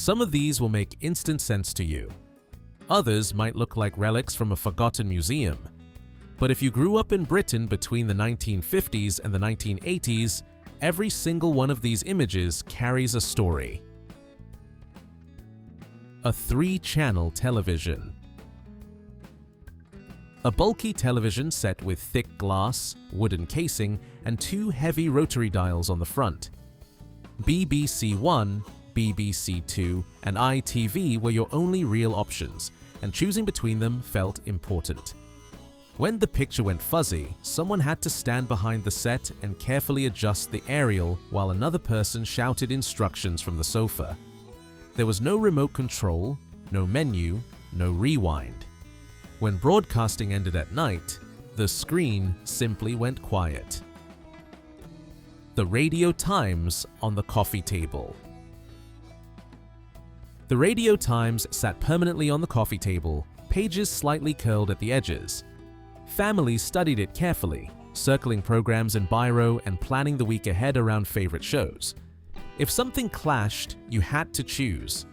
Some of these will make instant sense to you. Others might look like relics from a forgotten museum. But if you grew up in Britain between the 1950s and the 1980s, every single one of these images carries a story. A 3-channel television. A bulky television set with thick glass, wooden casing, and 2 heavy rotary dials on the front. BBC One, BBC Two, and ITV were your only real options, and choosing between them felt important. When the picture went fuzzy, someone had to stand behind the set and carefully adjust the aerial while another person shouted instructions from the sofa. There was no remote control, no menu, no rewind. When broadcasting ended at night, the screen simply went quiet. The Radio Times on the coffee table. The Radio Times sat permanently on the coffee table, pages slightly curled at the edges. Families studied it carefully, circling programs in biro and planning the week ahead around favorite shows. If something clashed, you had to choose.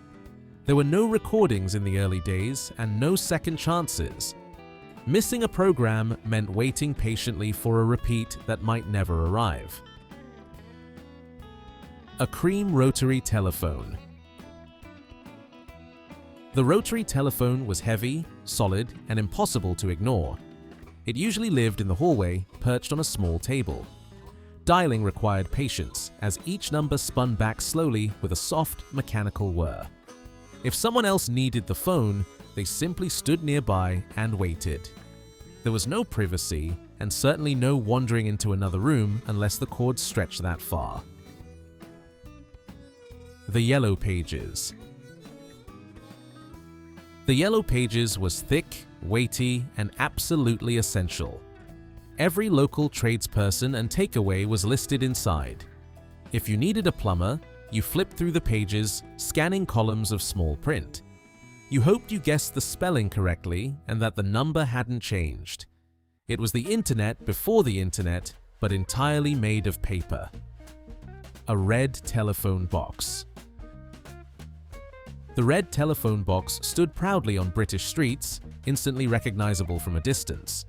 There were no recordings in the early days and no second chances. Missing a program meant waiting patiently for a repeat that might never arrive. A cream rotary telephone. The rotary telephone was heavy, solid, and impossible to ignore. It usually lived in the hallway, perched on a small table. Dialing required patience, as each number spun back slowly with a soft, mechanical whir. If someone else needed the phone, they simply stood nearby and waited. There was no privacy, and certainly no wandering into another room unless the cord stretched that far. The Yellow Pages. The Yellow Pages was thick, weighty, and absolutely essential. Every local tradesperson and takeaway was listed inside. If you needed a plumber, you flipped through the pages, scanning columns of small print. You hoped you guessed the spelling correctly and that the number hadn't changed. It was the internet before the internet, but entirely made of paper. A red telephone box. The red telephone box stood proudly on British streets, instantly recognizable from a distance.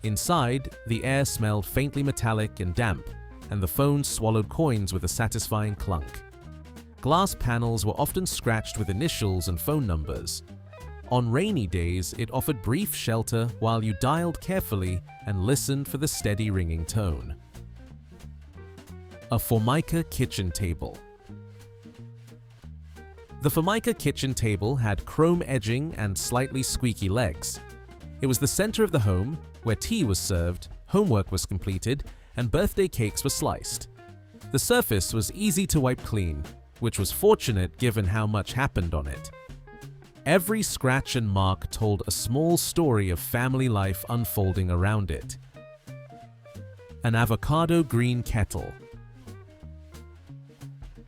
Inside, the air smelled faintly metallic and damp, and the phone swallowed coins with a satisfying clunk. Glass panels were often scratched with initials and phone numbers. On rainy days, it offered brief shelter while you dialed carefully and listened for the steady ringing tone. A Formica kitchen table. The Formica kitchen table had chrome edging and slightly squeaky legs. It was the center of the home, where tea was served, homework was completed, and birthday cakes were sliced. The surface was easy to wipe clean, which was fortunate given how much happened on it. Every scratch and mark told a small story of family life unfolding around it. An avocado-green kettle.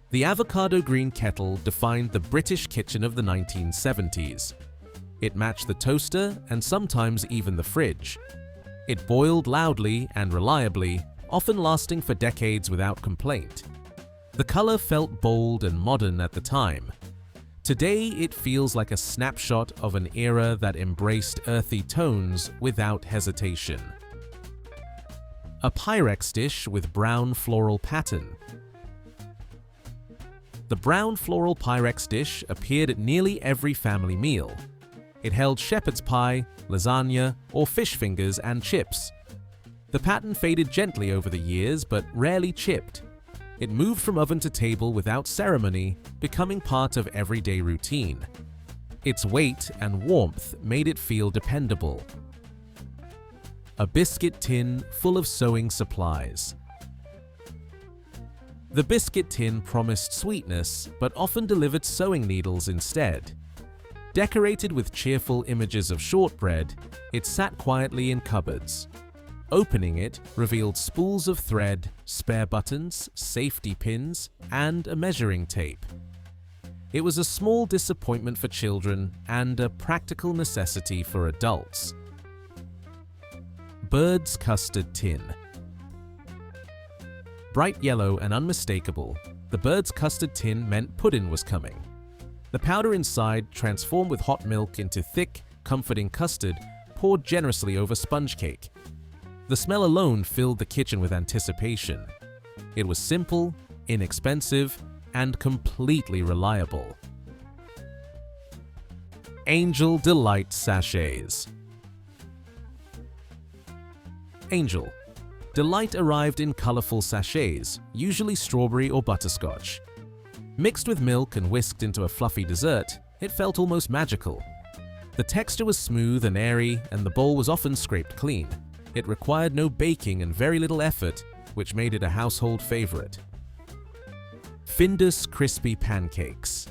The avocado-green kettle defined the British kitchen of the 1970s. It matched the toaster and sometimes even the fridge. It boiled loudly and reliably, often lasting for decades without complaint. The color felt bold and modern at the time. Today, it feels like a snapshot of an era that embraced earthy tones without hesitation. A pyrex dish with brown floral pattern. The brown floral pyrex dish appeared at nearly every family meal. It held shepherd's pie, lasagna, or fish fingers and chips. The pattern faded gently over the years, but rarely chipped. It moved from oven to table without ceremony, becoming part of everyday routine. Its weight and warmth made it feel dependable. A biscuit tin full of sewing supplies. The biscuit tin promised sweetness, but often delivered sewing needles instead. Decorated with cheerful images of shortbread, it sat quietly in cupboards. Opening it revealed spools of thread, spare buttons, safety pins, and a measuring tape. It was a small disappointment for children and a practical necessity for adults. Bird's custard tin. Bright yellow and unmistakable, the Bird's custard tin meant pudding was coming. The powder inside transformed with hot milk into thick, comforting custard poured generously over sponge cake. The smell alone filled the kitchen with anticipation. It was simple, inexpensive, and completely reliable. Angel Delight Sachets. Angel Delight arrived in colorful sachets, usually strawberry or butterscotch. Mixed with milk and whisked into a fluffy dessert, it felt almost magical. The texture was smooth and airy, and the bowl was often scraped clean. It required no baking and very little effort, which made it a household favorite. Findus Crispy Pancakes.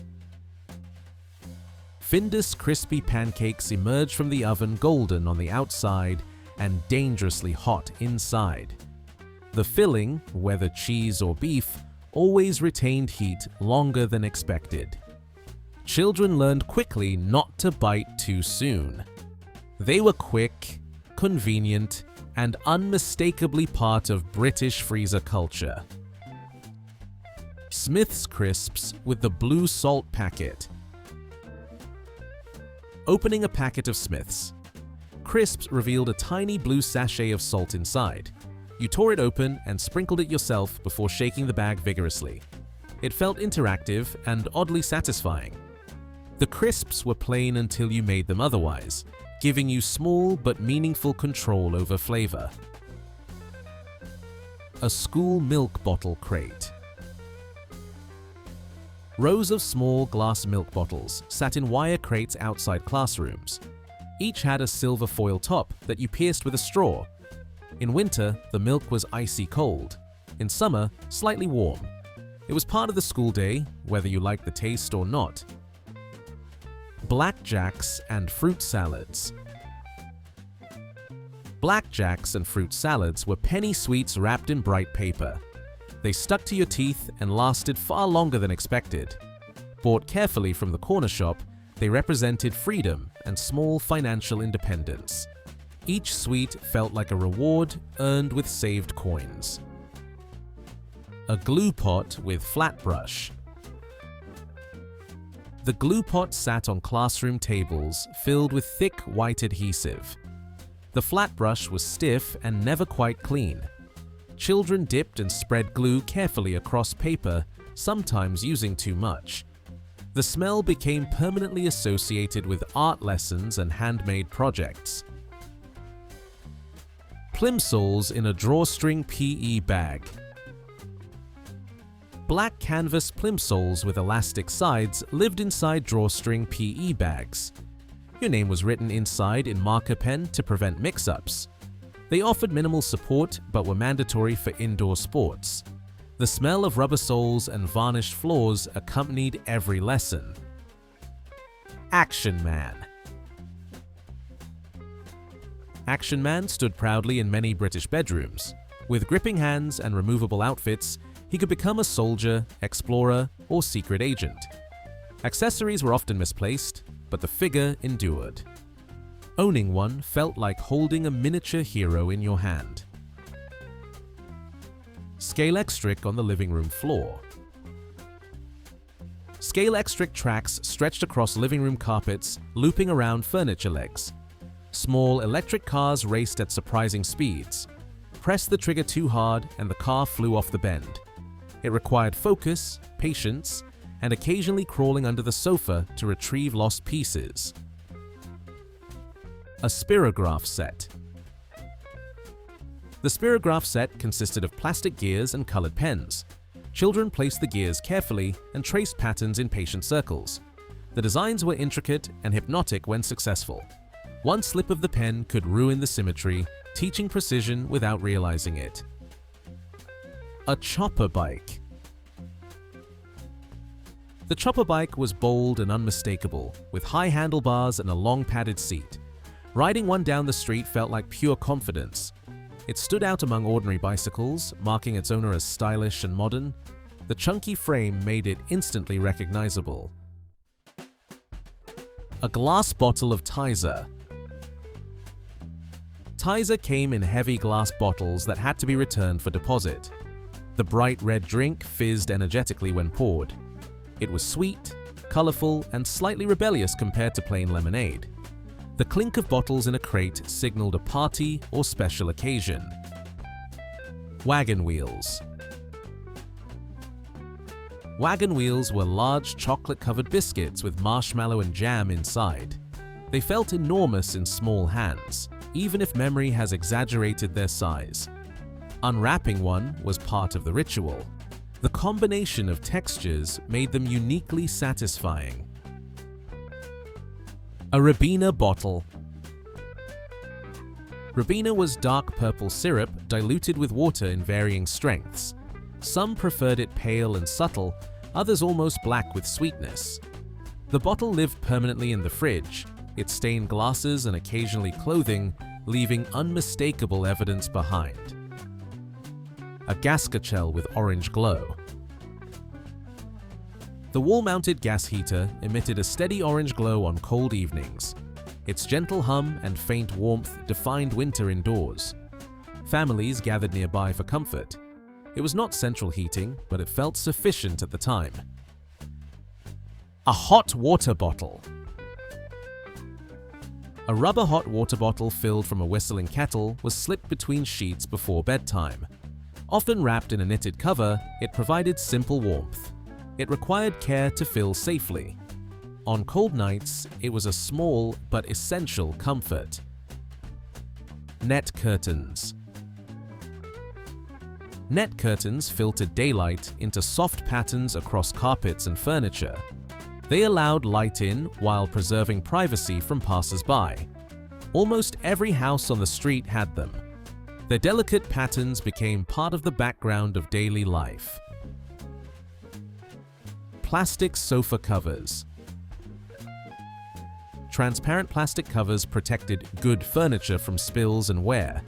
Findus Crispy Pancakes emerged from the oven golden on the outside and dangerously hot inside. The filling, whether cheese or beef, always retained heat longer than expected. Children learned quickly not to bite too soon. They were quick, convenient, and unmistakably part of British freezer culture. Smith's Crisps with the blue salt packet. Opening a packet of Smith's Crisps revealed a tiny blue sachet of salt inside. You tore it open and sprinkled it yourself before shaking the bag vigorously. It felt interactive and oddly satisfying. The crisps were plain until you made them otherwise, giving you small but meaningful control over flavor. A school milk bottle crate. Rows of small glass milk bottles sat in wire crates outside classrooms. Each had a silver foil top that you pierced with a straw. In winter, the milk was icy cold. In summer, slightly warm. It was part of the school day, whether you liked the taste or not. Blackjacks and fruit salads. Blackjacks and fruit salads were penny sweets wrapped in bright paper. They stuck to your teeth and lasted far longer than expected. Bought carefully from the corner shop, they represented freedom and small financial independence. Each sweet felt like a reward earned with saved coins. A glue pot with flat brush. The glue pot sat on classroom tables filled with thick white adhesive. The flat brush was stiff and never quite clean. Children dipped and spread glue carefully across paper, sometimes using too much. The smell became permanently associated with art lessons and handmade projects. Plimsolls in a drawstring PE bag. Black canvas plimsolls with elastic sides lived inside drawstring PE bags. Your name was written inside in marker pen to prevent mix-ups. They offered minimal support but were mandatory for indoor sports. The smell of rubber soles and varnished floors accompanied every lesson. Action Man. Action Man stood proudly in many British bedrooms. With gripping hands and removable outfits, he could become a soldier, explorer, or secret agent. Accessories were often misplaced, but the figure endured. Owning one felt like holding a miniature hero in your hand. Scalextric on the living room floor. Scalextric tracks stretched across living room carpets, looping around furniture legs. Small electric cars raced at surprising speeds. Press the trigger too hard and the car flew off the bend. It required focus, patience, and occasionally crawling under the sofa to retrieve lost pieces. A spirograph set. The spirograph set consisted of plastic gears and colored pens. Children placed the gears carefully and traced patterns in patient circles. The designs were intricate and hypnotic when successful. One slip of the pen could ruin the symmetry, teaching precision without realizing it. A chopper bike. The chopper bike was bold and unmistakable, with high handlebars and a long padded seat. Riding one down the street felt like pure confidence. It stood out among ordinary bicycles, marking its owner as stylish and modern. The chunky frame made it instantly recognizable. A glass bottle of Tizer. Tizer came in heavy glass bottles that had to be returned for deposit. The bright red drink fizzed energetically when poured. It was sweet, colorful and slightly rebellious compared to plain lemonade. The clink of bottles in a crate signaled a party or special occasion. Wagon wheels. Wagon wheels were large chocolate-covered biscuits with marshmallow and jam inside. They felt enormous in small hands, even if memory has exaggerated their size. Unwrapping one was part of the ritual. The combination of textures made them uniquely satisfying. A Ribena bottle. Ribena was dark purple syrup diluted with water in varying strengths. Some preferred it pale and subtle, others almost black with sweetness. The bottle lived permanently in the fridge. It stained glasses and occasionally clothing, leaving unmistakable evidence behind. A Gascachel with orange glow. The wall-mounted gas heater emitted a steady orange glow on cold evenings. Its gentle hum and faint warmth defined winter indoors. Families gathered nearby for comfort. It was not central heating, but it felt sufficient at the time. A hot water bottle. A rubber hot water bottle filled from a whistling kettle was slipped between sheets before bedtime. Often wrapped in a knitted cover, it provided simple warmth. It required care to fill safely. On cold nights, it was a small but essential comfort. Net curtains. Net curtains filtered daylight into soft patterns across carpets and furniture. They allowed light in while preserving privacy from passers-by. Almost every house on the street had them. Their delicate patterns became part of the background of daily life. Plastic sofa covers. Transparent plastic covers protected good furniture from spills and wear.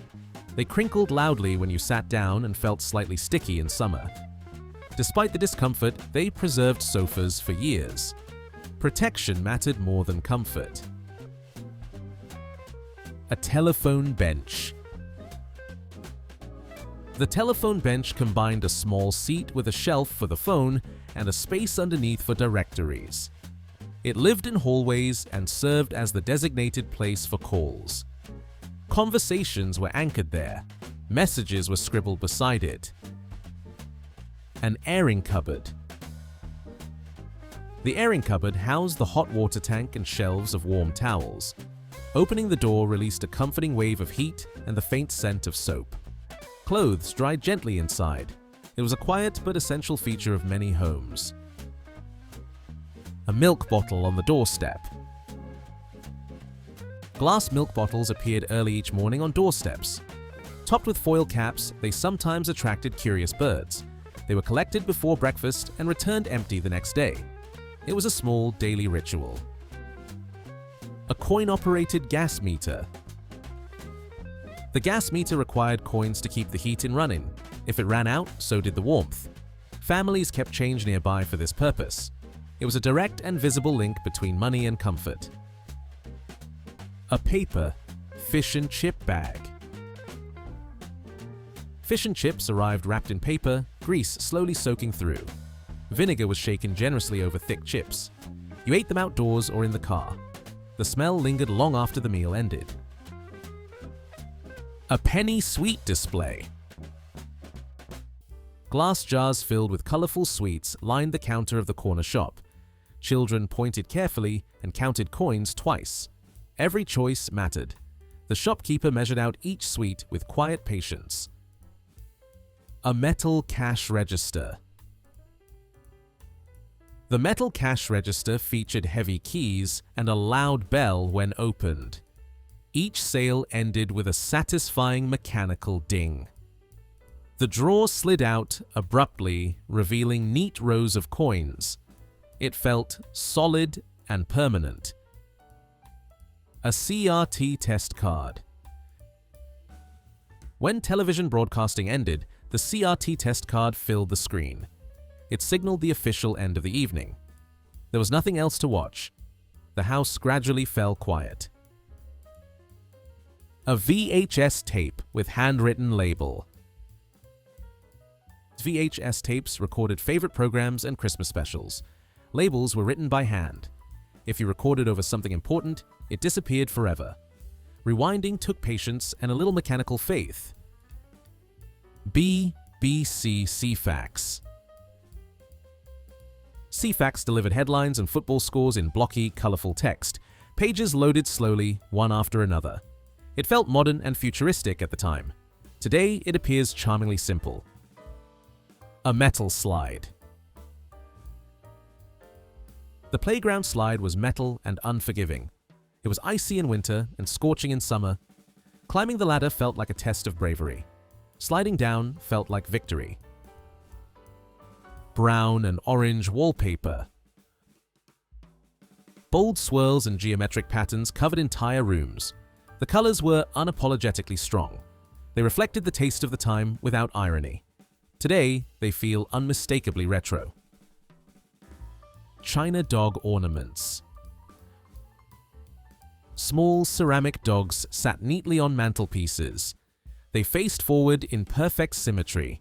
They crinkled loudly when you sat down and felt slightly sticky in summer. Despite the discomfort, they preserved sofas for years. Protection mattered more than comfort. A telephone bench. The telephone bench combined a small seat with a shelf for the phone and a space underneath for directories. It lived in hallways and served as the designated place for calls. Conversations were anchored there. Messages were scribbled beside it. An airing cupboard. The airing cupboard housed the hot water tank and shelves of warm towels. Opening the door released a comforting wave of heat and the faint scent of soap. Clothes dried gently inside. It was a quiet but essential feature of many homes. A milk bottle on the doorstep. Glass milk bottles appeared early each morning on doorsteps. Topped with foil caps, they sometimes attracted curious birds. They were collected before breakfast and returned empty the next day. It was a small daily ritual. A coin-operated gas meter. The gas meter required coins to keep the heat in running. If it ran out, so did the warmth. Families kept change nearby for this purpose. It was a direct and visible link between money and comfort. A paper fish and chip bag. Fish and chips arrived wrapped in paper, grease slowly soaking through. Vinegar was shaken generously over thick chips. You ate them outdoors or in the car. The smell lingered long after the meal ended. A penny sweet display. Glass jars filled with colorful sweets lined the counter of the corner shop. Children pointed carefully and counted coins twice. Every choice mattered. The shopkeeper measured out each sweet with quiet patience. A metal cash register. The metal cash register featured heavy keys and a loud bell when opened. Each sale ended with a satisfying mechanical ding. The drawer slid out abruptly, revealing neat rows of coins. It felt solid and permanent. A CRT test card. When television broadcasting ended, the CRT test card filled the screen. It signaled the official end of the evening. There was nothing else to watch. The house gradually fell quiet. A VHS tape with handwritten label. VHS tapes recorded favorite programs and Christmas specials. Labels were written by hand. If you recorded over something important, it disappeared forever. Rewinding took patience and a little mechanical faith. BBC CFAX. CFAX delivered headlines and football scores in blocky, colorful text. Pages loaded slowly, one after another. It felt modern and futuristic at the time. Today, it appears charmingly simple. A metal slide. The playground slide was metal and unforgiving. It was icy in winter and scorching in summer. Climbing the ladder felt like a test of bravery. Sliding down felt like victory. Brown and orange wallpaper. Bold swirls and geometric patterns covered entire rooms. The colors were unapologetically strong. They reflected the taste of the time without irony. Today, they feel unmistakably retro. China dog ornaments. Small ceramic dogs sat neatly on mantelpieces. They faced forward in perfect symmetry.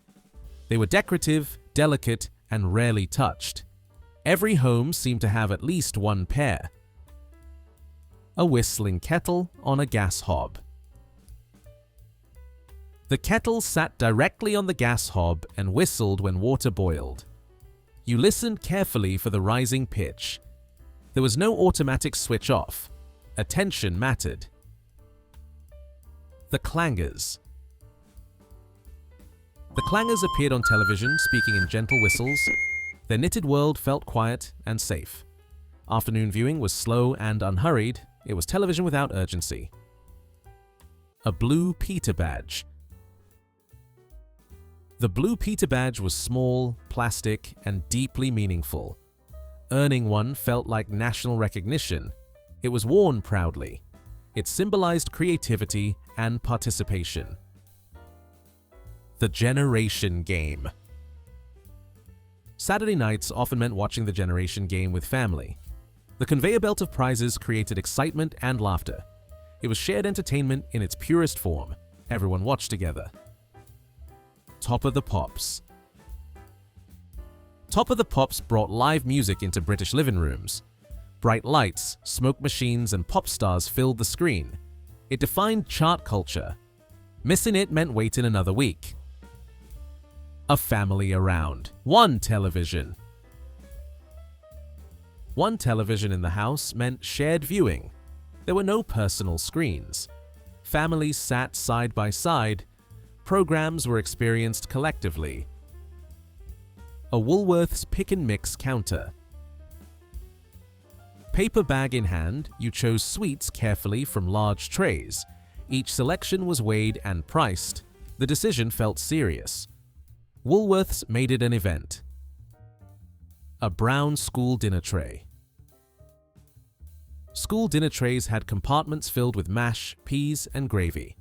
They were decorative, delicate, and rarely touched. Every home seemed to have at least one pair. A whistling kettle on a gas hob. The kettle sat directly on the gas hob and whistled when water boiled. You listened carefully for the rising pitch. There was no automatic switch off. Attention mattered. The clangers. The clangers appeared on television, speaking in gentle whistles. Their knitted world felt quiet and safe. Afternoon viewing was slow and unhurried. It was television without urgency. A blue Peter badge. The blue Peter badge was small, plastic, and deeply meaningful. Earning one felt like national recognition. It was worn proudly. It symbolized creativity and participation. The Generation Game. Saturday nights often meant watching the Generation Game with family. The conveyor belt of prizes created excitement and laughter. It was shared entertainment in its purest form. Everyone watched together. Top of the Pops. Top of the Pops brought live music into British living rooms. Bright lights, smoke machines, and pop stars filled the screen. It defined chart culture. Missing it meant waiting another week. A family around. One television. One television in the house meant shared viewing. There were no personal screens. Families sat side by side. Programs were experienced collectively. A Woolworths pick and mix counter. Paper bag in hand, you chose sweets carefully from large trays. Each selection was weighed and priced. The decision felt serious. Woolworths made it an event. A brown school dinner tray. School dinner trays had compartments filled with mash, peas, and gravy.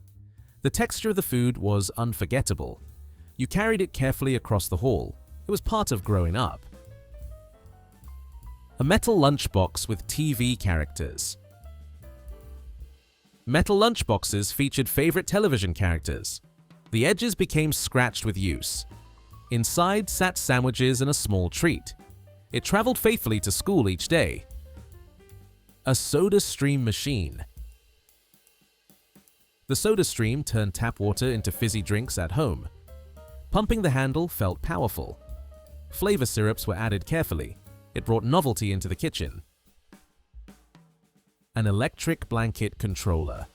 The texture of the food was unforgettable. You carried it carefully across the hall. It was part of growing up. A metal lunchbox with TV characters. Metal lunchboxes featured favorite television characters. The edges became scratched with use. Inside sat sandwiches and a small treat. It traveled faithfully to school each day. A soda stream machine. The soda stream turned tap water into fizzy drinks at home. Pumping the handle felt powerful. Flavor syrups were added carefully. It brought novelty into the kitchen. An electric blanket controller.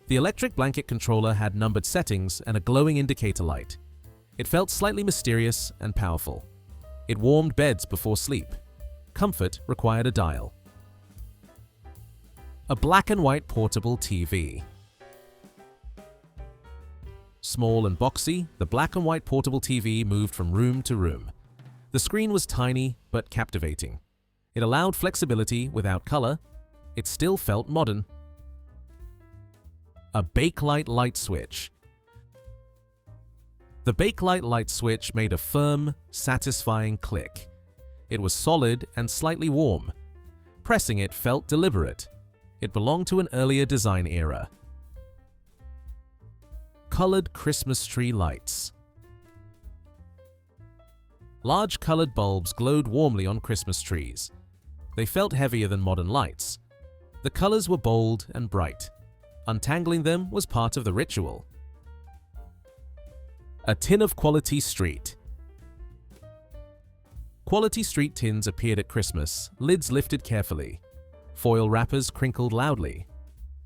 The electric blanket controller had numbered settings and a glowing indicator light. It felt slightly mysterious and powerful. It warmed beds before sleep. Comfort required a dial. A black and white portable TV. Small and boxy, the black and white portable TV moved from room to room. The screen was tiny but captivating. It allowed flexibility without color. It still felt modern. A Bakelite light switch. The Bakelite light switch made a firm, satisfying click. It was solid and slightly warm. Pressing it felt deliberate. It belonged to an earlier design era. Colored Christmas tree lights. Large colored bulbs glowed warmly on Christmas trees. They felt heavier than modern lights. The colors were bold and bright. Untangling them was part of the ritual. A tin of Quality Street. Quality Street tins appeared at Christmas, lids lifted carefully. Foil wrappers crinkled loudly.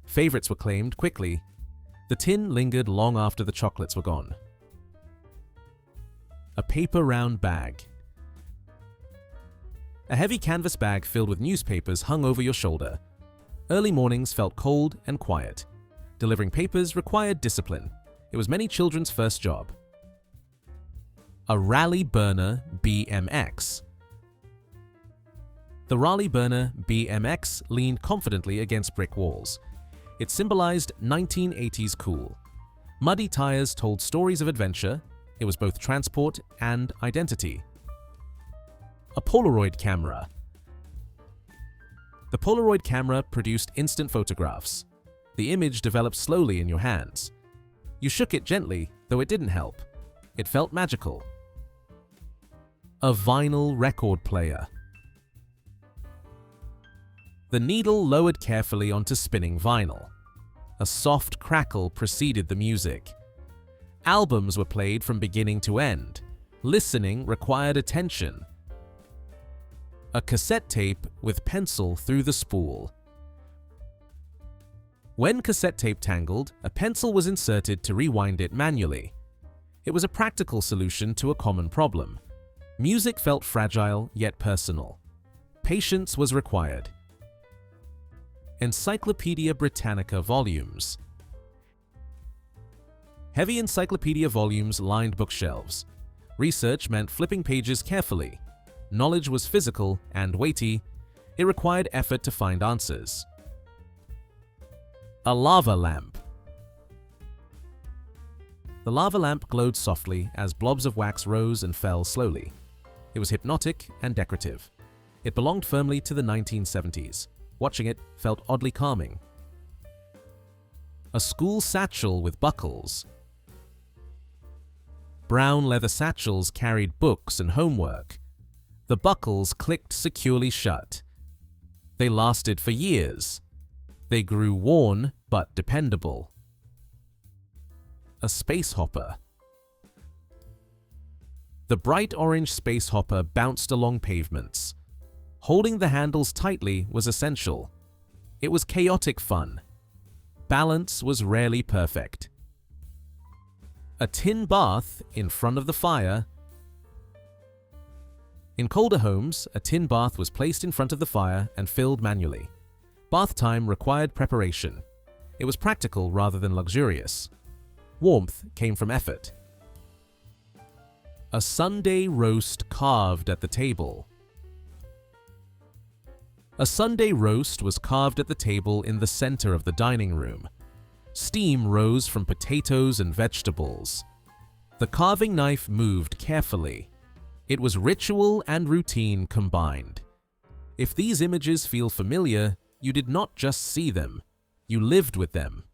Favorites were claimed quickly. The tin lingered long after the chocolates were gone. A paper round bag. A heavy canvas bag filled with newspapers hung over your shoulder. Early mornings felt cold and quiet. Delivering papers required discipline. It was many children's first job. A Raleigh Burner BMX. The Raleigh Burner BMX leaned confidently against brick walls. It symbolized 1980s cool. Muddy tires told stories of adventure. It was both transport and identity. A Polaroid camera. The Polaroid camera produced instant photographs. The image developed slowly in your hands. You shook it gently, though it didn't help. It felt magical. A vinyl record player. The needle lowered carefully onto spinning vinyl. A soft crackle preceded the music. Albums were played from beginning to end. Listening required attention. A cassette tape with pencil through the spool. When cassette tape tangled, a pencil was inserted to rewind it manually. It was a practical solution to a common problem. Music felt fragile yet personal. Patience was required. Encyclopedia Britannica volumes. Heavy encyclopedia volumes lined bookshelves. Research meant flipping pages carefully. Knowledge was physical and weighty. It required effort to find answers. A lava lamp. The lava lamp glowed softly as blobs of wax rose and fell slowly. It was hypnotic and decorative. It belonged firmly to the 1970s. Watching it felt oddly calming. A school satchel with buckles. Brown leather satchels carried books and homework. The buckles clicked securely shut. They lasted for years. They grew worn but dependable. A space hopper. The bright orange space hopper bounced along pavements. Holding the handles tightly was essential. It was chaotic fun. Balance was rarely perfect. A tin bath in front of the fire. In colder homes, a tin bath was placed in front of the fire and filled manually. Bath time required preparation. It was practical rather than luxurious. Warmth came from effort. A Sunday roast carved at the table. A Sunday roast was carved at the table in the center of the dining room. Steam rose from potatoes and vegetables. The carving knife moved carefully. It was ritual and routine combined. If these images feel familiar, you did not just see them, you lived with them.